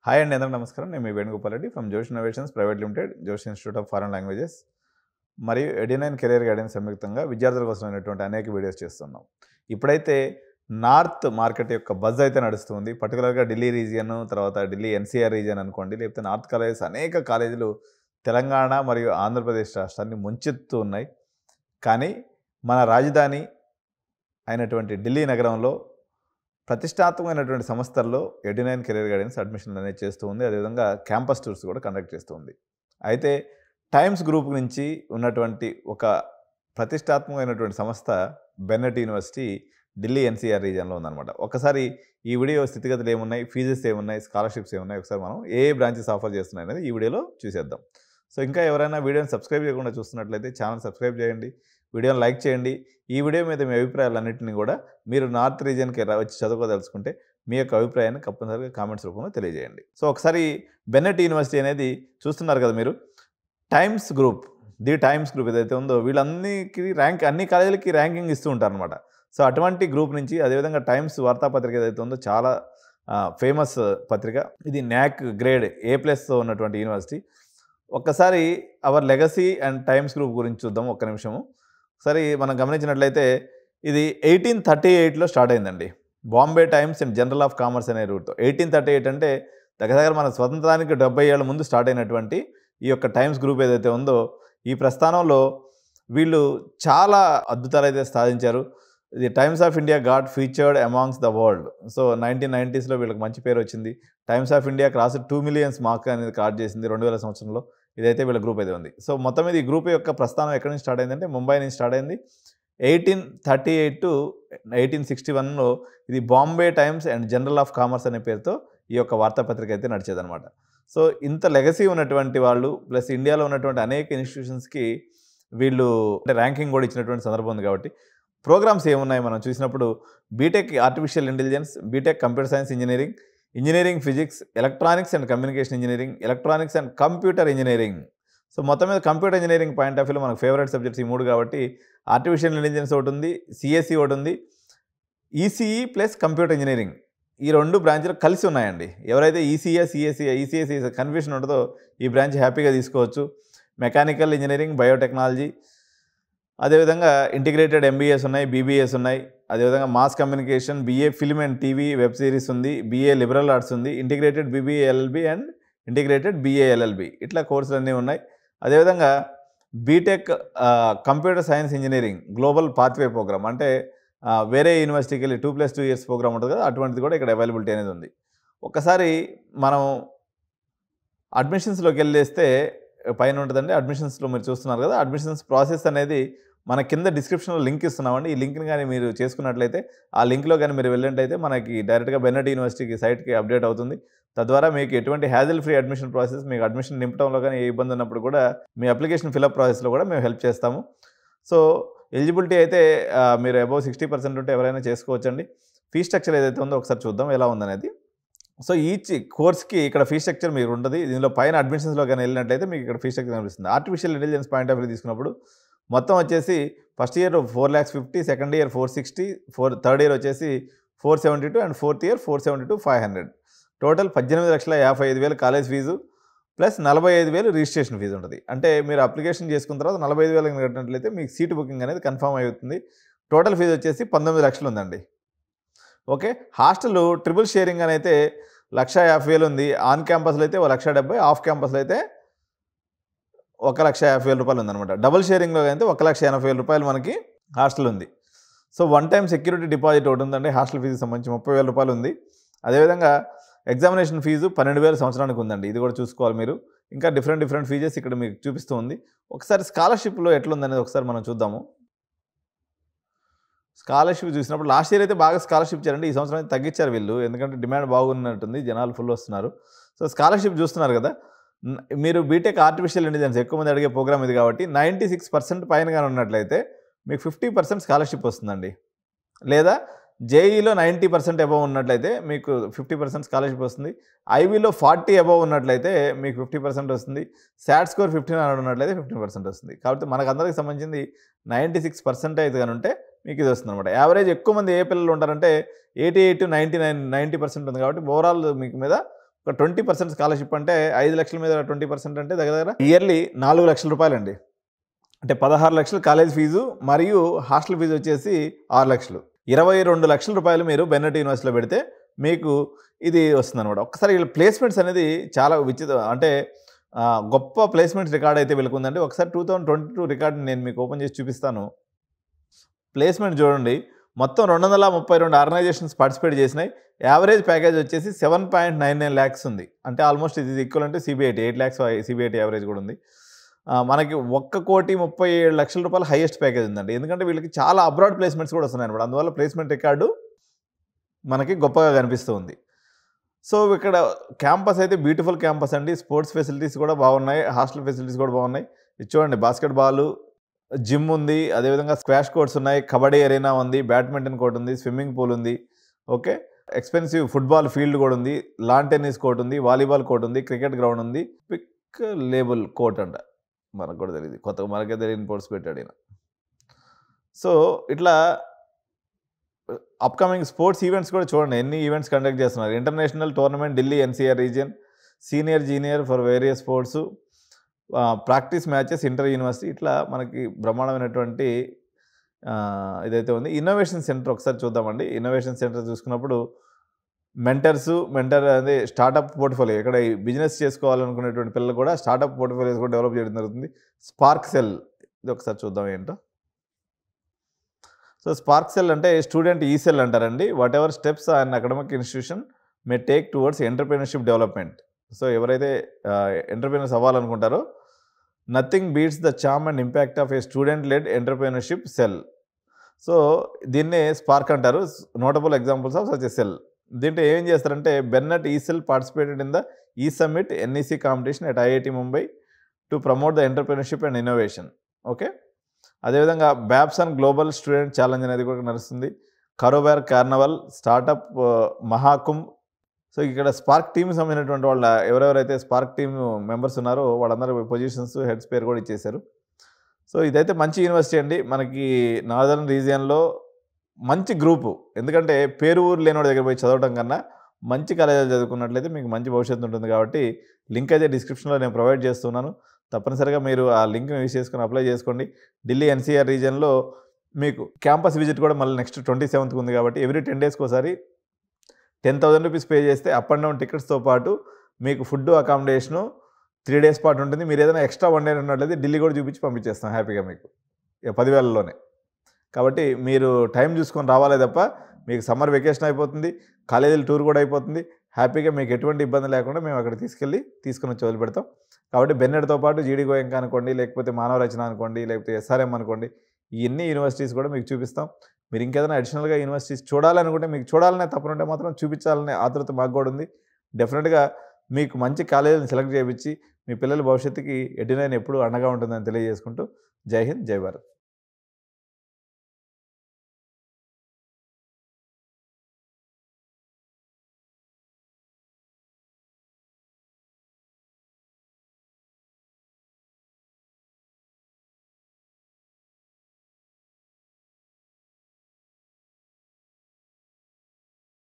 Hi అండి, అందరికీ నమస్కారం. నేను మీ వేణుగోపాల్ రెడ్డి ఫ్రమ్ జోష్ ఇన్నోవేషన్స్ ప్రైవేట్ లిమిటెడ్, జోష్ ఇన్స్టిట్యూట్ ఆఫ్ ఫారెన్ లాంగ్వేజెస్ మరియు ఎడినైన్ కెరియర్ గైడెన్స్ సంయుక్తంగా విద్యార్థుల కోసమైనటువంటి అనేక వీడియోస్ చేస్తున్నాం. ఇప్పుడైతే నార్త్ మార్కెట్ యొక్క బజ్ అయితే నడుస్తుంది. పర్టికులర్గా ఢిల్లీ రీజియన్, తర్వాత ఢిల్లీ ఎన్సీఆర్ రీజియన్ అనుకోండి, లేకపోతే నార్త్ కాలేజెస్, అనేక కాలేజీలు తెలంగాణ మరియు ఆంధ్రప్రదేశ్ రాష్ట్రాన్ని ముంచెత్తు ఉన్నాయి. కానీ మన రాజధాని అయినటువంటి ఢిల్లీ నగరంలో ప్రతిష్టాత్మకమైనటువంటి సంస్థల్లో ఎడినైన్ కెరీర్ గైడెన్స్ అడ్మిషన్లు అనేది చేస్తూ ఉంది. అదేవిధంగా క్యాంపస్ టూర్స్ కూడా కండక్ట్ చేస్తూ ఉంది. అయితే టైమ్స్ గ్రూప్ నుంచి ఉన్నటువంటి ఒక ప్రతిష్టాత్మకమైనటువంటి సంస్థ బెన్నెట్ యూనివర్సిటీ ఢిల్లీ ఎన్సీఆర్ రీజియన్లో ఉందన్నమాట. ఒకసారి ఈ వీడియో స్థితిగతులు ఏమున్నాయి, ఫీజెస్ ఏమున్నాయి, స్కాలర్షిప్స్ ఏమున్నాయి, ఒకసారి మనం ఏ బ్రాంచెస్ ఆఫర్ చేస్తున్నాయి అనేది ఈ వీడియోలో చూసేద్దాం. సో ఇంకా ఎవరైనా వీడియోని సబ్స్క్రైబ్ చేయకుండా చూస్తున్నట్లయితే ఛానల్ సబ్స్క్రైబ్ చేయండి, వీడియోని లైక్ చేయండి. ఈ వీడియో మీద మీ అభిప్రాయాలన్నింటినీ కూడా మీరు నార్త్ రీజియన్కి వచ్చి చదువుకోదలుచుకుంటే మీ యొక్క అభిప్రాయాన్ని కంపల్సరీగా కామెంట్స్ రూపంలో తెలియజేయండి. సో ఒకసారి బెన్నెట్ యూనివర్సిటీ అనేది చూస్తున్నారు కదా మీరు. Times group, the times group ఏదైతే ఉందో వీళ్ళందరికీ అన్ని కాలేజీలకి ర్యాంకింగ్ ఇస్తూ ఉంటారు అనమాట. సో అటువంటి గ్రూప్ నుంచి, అదేవిధంగా టైమ్స్ వార్తాపత్రిక ఏదైతే ఉందో చాలా ఫేమస్ పత్రిక. ఇది NAAC గ్రేడ్ A+తో ఉన్నటువంటి యూనివర్సిటీ. ఒక్కసారి our legacy and Times Group గురించి చూద్దాం ఒక్క నిమిషము. ఒకసారి మనం గమనించినట్లయితే ఇది 1838లో స్టార్ట్ అయిందండి. Bombay times and general of commerce అనే రూట్తో. 1838 అంటే దగ్గర మన స్వతంత్రానికి 70 ఏళ్ల ముందు స్టార్ట్ అయినటువంటి ఈ యొక్క టైమ్స్ గ్రూప్ ఏదైతే ఉందో, ఈ ప్రస్థానంలో వీళ్ళు చాలా అద్భుతాలు అయితే సాధించారు. ఇది Times of India got featured amongst the world. So 1990sలో వీళ్ళకి మంచి పేరు వచ్చింది. Times of India cross 2 million mark అనేది కార్డ్ చేసింది 2000 సంవత్సరంలో. ఇదైతే వీళ్ళ గ్రూప్ అయితే ఉంది. సో మొత్తం మీద ఈ గ్రూప్ యొక్క ప్రస్థానం ఎక్కడి నుంచి స్టార్ట్ అయిందంటే ముంబై నుంచి స్టార్ట్ అయింది. 1838 టు 1861లో ఇది Bombay times and general of commerce అనే పేరుతో ఈ యొక్క వార్తాపత్రిక అయితే నడిచేదనమాట. సో ఇంత లెగసీ ఉన్నటువంటి వాళ్ళు, ప్లస్ ఇండియాలో ఉన్నటువంటి అనేక ఇన్స్టిట్యూషన్స్కి వీళ్ళు అంటే ర్యాంకింగ్ కూడా ఇచ్చినటువంటి సందర్భం ఉంది. కాబట్టి ప్రోగ్రామ్స్ ఏమున్నాయి మనం చూసినప్పుడు, BTech artificial intelligence, BTech computer science engineering, engineering physics, electronics and communication engineering, electronics and computer engineering. So మొత్తం మీద కంప్యూటర్ ఇంజనీరింగ్ పాయింట్ ఆఫ్ వ్యూలో మనకు ఫేవరెట్ సబ్జెక్ట్స్ ఈ 3 కాబట్టి ఆర్టిఫిషియల్ ఇంటెలిజెన్స్ ఒకటి ఉంది, సిఎస్సి ఒకటి ఉంది, ఈసీఈ ప్లస్ కంప్యూటర్ ఇంజనీరింగ్, ఈ 2 బ్రాంచ్లు కలిసి ఉన్నాయండి. ఎవరైతే ఈసీఎస్సి కన్ఫ్యూషన్ ఉంటుందో ఈ బ్రాంచ్ హ్యాపీగా తీసుకోవచ్చు. మెకానికల్ ఇంజనీరింగ్, బయోటెక్నాలజీ, అదేవిధంగా ఇంటిగ్రేటెడ్ ఎంబీఏస్ ఉన్నాయి, బీబీఏస్ ఉన్నాయి, అదేవిధంగా mass communication, BA film and TV web series ఉంది, బీఏ లిబరల్ ఆర్ట్స్ ఉంది, integrated BBA LLB and integrated BA LLB, ఇట్లా కోర్సులు అన్నీ ఉన్నాయి. అదేవిధంగా BTech computer science engineering global pathway programme, అంటే వేరే యూనివర్సిటీకి వెళ్ళి 2+2 years ప్రోగ్రామ్ ఉంటుంది కదా, అటువంటిది కూడా ఇక్కడ అవైలబిలిటీ అనేది ఉంది. ఒక్కసారి మనం అడ్మిషన్స్లోకి వెళ్ళేస్తే పైన ఉంటుందండి. అడ్మిషన్స్లో మీరు చూస్తున్నారు కదా, అడ్మిషన్స్ ప్రాసెస్ అనేది మన కింద డిస్క్రిప్షన్లో లింక్ ఇస్తున్నామండి. ఈ లింక్ని కానీ మీరు చేసుకున్నట్లయితే, ఆ లింక్లో కానీ మీరు వెళ్ళినట్టయితే మనకి డైరెక్ట్గా బెన్నెట్ యూనివర్సిటీకి సైట్కి అప్డేట్ అవుతుంది. తద్వారా మీకు ఎటువంటి హ్యాజిల్ ఫ్రీ అడ్మిషన్ ప్రాసెస్, మీకు అడ్మిషన్ నింపడంలో కానీ ఏ ఇబ్బంది ఉన్నప్పుడు కూడా మీ అప్లికేషన్ ఫిల్అప్ ప్రాసెస్లో కూడా మేము హెల్ప్ చేస్తాము. సో ఎలిజిబిలిటీ అయితే మీరు అబౌవ్ 60% ఉంటే ఎవరైనా చేసుకోవచ్చండి. ఫీ స్ట్రక్చర్ ఏదైతే ఉందో ఒకసారి చూద్దాం ఎలా ఉందనేది. సో ఈచ్ కోర్స్కి ఇక్కడ ఫీ స్ట్రక్చర్ మీరు ఉంటుంది. దీనిలో పైన అడ్మిషన్స్లో కానీ వెళ్ళినట్లయితే మీకు ఇక్కడ ఫీ స్ట్రక్చర్ కనిపిస్తుంది. Artificial intelligence point of view తీసుకున్నప్పుడు మొత్తం వచ్చేసి first year 4,50,000, second year 460, third year వచ్చేసి 472 and fourth year 472,500. Total 18,55,000 college fees plus 45,000 registration fees ఉంటుంది. అంటే మీరు అప్లికేషన్ చేసుకున్న తర్వాత 45,000 కట్టినట్లయితే మీకు సీటు బుకింగ్ అనేది కన్ఫర్మ్ అవుతుంది. టోటల్ ఫీజు వచ్చేసి 19 లక్షలు ఉందండి. ఓకే, హాస్టల్ ట్రిపుల్ షేరింగ్ అని అయితే 1,50,000 ఉంది. ఆన్ క్యాంపస్లో అయితే 1,70,000, ఆఫ్ క్యాంపస్లో అయితే 1,50,000 రూపాయలు ఉందన్నమాట. డబుల్ షేరింగ్లో అయితే 1,80,000 రూపాయలు మనకి హాస్టల్ ఉంది. సో 1 time సెక్యూరిటీ డిపాజిట్ ఒకటి ఉందండి. హాస్టల్ ఫీజుకి సంబంధించి 30,000 రూపాయలు ఉంది. అదేవిధంగా ఎగ్జామినేషన్ ఫీజు 12,000 సంవత్సరానికి ఉందండి. ఇది కూడా చూసుకోవాలి మీరు. ఇంకా డిఫరెంట్ ఫీజెస్ ఇక్కడ మీకు చూపిస్తూ ఉంది. ఒకసారి స్కాలర్షిప్లో ఎట్లుందనేది ఒకసారి మనం చూద్దాము. స్కాలర్షిప్ చూసినప్పుడు లాస్ట్ ఇయర్ అయితే బాగా స్కాలర్షిప్ ఇచ్చారండి. ఈ సంవత్సరం అయితే తగ్గించారు వీళ్ళు, ఎందుకంటే డిమాండ్ బాగున్నట్టుంది, జనాలు ఫుల్ వస్తున్నారు. సో స్కాలర్షిప్ చూస్తున్నారు కదా, మీరు బీటెక్ ఆర్టిఫిషియల్ ఇంటెలిజెన్స్ ఎక్కువ మంది అడిగే ప్రోగ్రామ్ ఇది కాబట్టి 96% పైన ఉన్నట్లయితే మీకు 50% స్కాలర్షిప్ వస్తుందండి. లేదా జేఈలో 90% అబవ్ ఉన్నట్లయితే మీకు 50% స్కాలర్షిప్ వస్తుంది. ఐవీలో 40 అబవ్ ఉన్నట్లయితే మీకు 50% వస్తుంది. శాట్ స్కోర్ 1500 ఉన్నట్లయితే 15% వస్తుంది. కాబట్టి మనకు అందరికి సంబంధించింది 96% అయితే కానీ ఉంటే మీకు ఇది వస్తుంది అనమాట. యావరేజ్ ఎక్కువ మంది ఏ పిల్లలు ఉంటారంటే 88 to 90% ఉంది. కాబట్టి ఓవరాల్ మీకు మీద ఒక 20% స్కాలర్‌షిప్ అంటే 5,00,000 మీద 20% అంటే దగ్గర దగ్గర ఇయర్లీ 4,00,000 రూపాయలండి. అంటే 16,00,000 కాలేజ్ ఫీజు మరియు హాస్టల్ ఫీజు వచ్చేసి 6,00,000. 22,00,000 రూపాయలు మీరు బెన్నెట్ యూనివర్సిటీలో పెడితే మీకు ఇది వస్తుందనమాట. ఒక్కసారి వీళ్ళ ప్లేస్‌మెంట్స్ అనేది చాలా అంటే గొప్ప ప్లేస్‌మెంట్స్ రికార్డ్ అయితే వీళ్ళకుందండి. ఒకసారి 2022 రికార్డ్‌ని నేను మీకు ఓపెన్ చేసి చూపిస్తాను. ప్లేస్‌మెంట్ చూడండి. మొత్తం 232 ఆర్గనైజేషన్స్ పార్టిసిపేట్ చేసినాయి. యావరేజ్ ప్యాకేజ్ వచ్చేసి 7.99 లాక్స్ ఉంది. అంటే ఆల్మోస్ట్ ఇది equal to CBIT 8 lakhs CBIT average కూడా ఉంది. మనకి 1,37,00,000 రూపాయల హైయెస్ట్ ప్యాకేజ్ ఉందండి. ఎందుకంటే వీళ్ళకి చాలా అబ్రాడ్ ప్లేస్‌మెంట్స్ కూడా వస్తున్నాయన్నమాట. అందువల్ల ప్లేస్‌మెంట్ రికార్డు మనకి గొప్పగా కనిపిస్తూ ఉంది. సో ఇక్కడ క్యాంపస్ అయితే బ్యూటిఫుల్ క్యాంపస్ అండి. స్పోర్ట్స్ ఫెసిలిటీస్ కూడా బాగున్నాయి. హాస్టల్ ఫెసిలిటీస్ కూడా బాగున్నాయి. ఇది చూడండి, బాస్కెట్ బాల్, జిమ్ ఉంది. అదేవిధంగా స్క్వాష్ కోర్ట్స్ ఉన్నాయి. కబడ్డీ అరేనా ఉంది. బ్యాడ్మింటన్ కోర్ట్ ఉంది. స్విమ్మింగ్ పూల్ ఉంది. ఓకే. ఎక్స్పెన్సివ్ ఫుట్బాల్ ఫీల్డ్ కూడా ఉంది. లాన్ టెన్నిస్ కోర్ట్ ఉంది. వాలీబాల్ కోర్ట్ ఉంది. క్రికెట్ గ్రౌండ్ ఉంది. పిక్ లేబుల్ కోర్ట్ అంట. మనకు కూడా తెలియదు. కొత్తగా మనకే తెలియని పోర్ట్స్ పెట్టాడు ఈయన. సో ఇట్లా అప్కమింగ్ స్పోర్ట్స్ ఈవెంట్స్ కూడా చూడండి, ఎన్ని ఈవెంట్స్ కండక్ట్ చేస్తున్నారు. International tournament Delhi NCR region, senior junior for various sports, practice matches inter university, ఇట్లా మనకి బ్రహ్మాండమైనటువంటి ఇదైతే ఉంది. ఇన్నోవేషన్ సెంటర్ ఒకసారి చూద్దామండి. ఇన్నోవేషన్ సెంటర్ చూసుకున్నప్పుడు మెంటర్ అదే స్టార్టప్ పోర్ట్ఫోలియో, ఇక్కడ బిజినెస్ చేసుకోవాలనుకునేటువంటి పిల్లలు కూడా స్టార్టప్ పోర్ట్ఫోలియోస్ కూడా డెవలప్ చేయడం జరుగుతుంది. స్పార్క్ సెల్, ఇది ఒకసారి చూద్దాం ఏంటో. సో స్పార్క్ సెల్ అంటే స్టూడెంట్ సెల్ అంటారండి. Whatever steps and academic institution may take towards entrepreneurship development. So ఎవరైతే ఎంటర్‌ప్రెన్యూర్స్ అవ్వాలనుకుంటారో, nothing beats the charm and impact of a student led entrepreneurship cell. So దీన్నే spark అంటారు. Notable examples of such a cell. దీంట్లో ఏం చేస్తారంటే, Bennett cell participated in the summit NEC competition at IIT Mumbai to promote the entrepreneurship and innovation. Okay. అదేవిధంగా బ్యాప్సన్ global student challenge అనేది కూడా నడుస్తుంది. కరోబార్ కార్నవల్, startup Mahakumbh. So ఇక్కడ స్పార్క్ టీమ్కి సంబంధించినటువంటి వాళ్ళ ఎవరెవరైతే స్పార్క్ టీమ్ మెంబర్స్ ఉన్నారో వాళ్ళందరూ పొజిషన్స్, హెడ్స్ పేరు కూడా ఇచ్చేశారు. సో ఇదైతే మంచి యూనివర్సిటీ అండి. మనకి నార్దర్న్ రీజియన్లో మంచి గ్రూపు. ఎందుకంటే పేరు ఊరు లేనివాడి దగ్గర పోయి చదవడం కన్నా మంచి కాలేజీలు చదువుకున్నట్లయితే మీకు మంచి భవిష్యత్తు ఉంటుంది. కాబట్టి లింక్ అయితే డిస్క్రిప్షన్లో నేను ప్రొవైడ్ చేస్తున్నాను. తప్పనిసరిగా మీరు ఆ లింక్ని యూజ్ చేసుకొని అప్లై చేసుకోండి. ఢిల్లీ NCR రీజియన్లో మీకు క్యాంపస్ విజిట్ కూడా మళ్ళీ నెక్స్ట్ 27th ఉంది. కాబట్టి ఎవ్రీ 10 డేస్కి ఒకసారి 10,000 రూపీస్ పే చేస్తే అప్ అండ్ డౌన్ టికెట్స్తో పాటు మీకు ఫుడ్, అకామిడేషను 3 డేస్ పాటు ఉంటుంది. మీరు ఏదైనా ఎక్స్ట్రా 1 డే ఉన్నట్లయితే ఢిల్లీ కూడా చూపించి పంపించేస్తాం హ్యాపీగా మీకు 10,000లోనే. కాబట్టి మీరు టైం చూసుకొని రావాలే తప్ప మీకు సమ్మర్ వెకేషన్ అయిపోతుంది, కాలేజీల టూర్ కూడా అయిపోతుంది. హ్యాపీగా మీకు ఎటువంటి ఇబ్బంది లేకుండా మేము అక్కడ తీసుకొని వచ్చి వదిలిపెడతాం. కాబట్టి బెన్నెట్‌తో పాటు GD గోయంకా అనుకోండి, లేకపోతే మానవ రచన అనుకోండి, లేకపోతే SRM అనుకోండి, ఇవన్నీ యూనివర్సిటీస్ కూడా మీకు చూపిస్తాం. మీరు ఇంకేదైనా అడిషనల్గా యూనివర్సిటీస్ చూడాలనుకుంటే, మీకు చూడాలనే తపనుంటే మాత్రం చూపించాలనే ఆతృత మాకు కూడా ఉంది. డెఫినెట్గా మీకు మంచి కాలేజీని సెలెక్ట్ చేయించి మీ పిల్లల భవిష్యత్తుకి ఎడ్యునైన్ ఎప్పుడూ అండగా ఉంటుందని తెలియజేసుకుంటూ, జై హింద్, జై భారత్.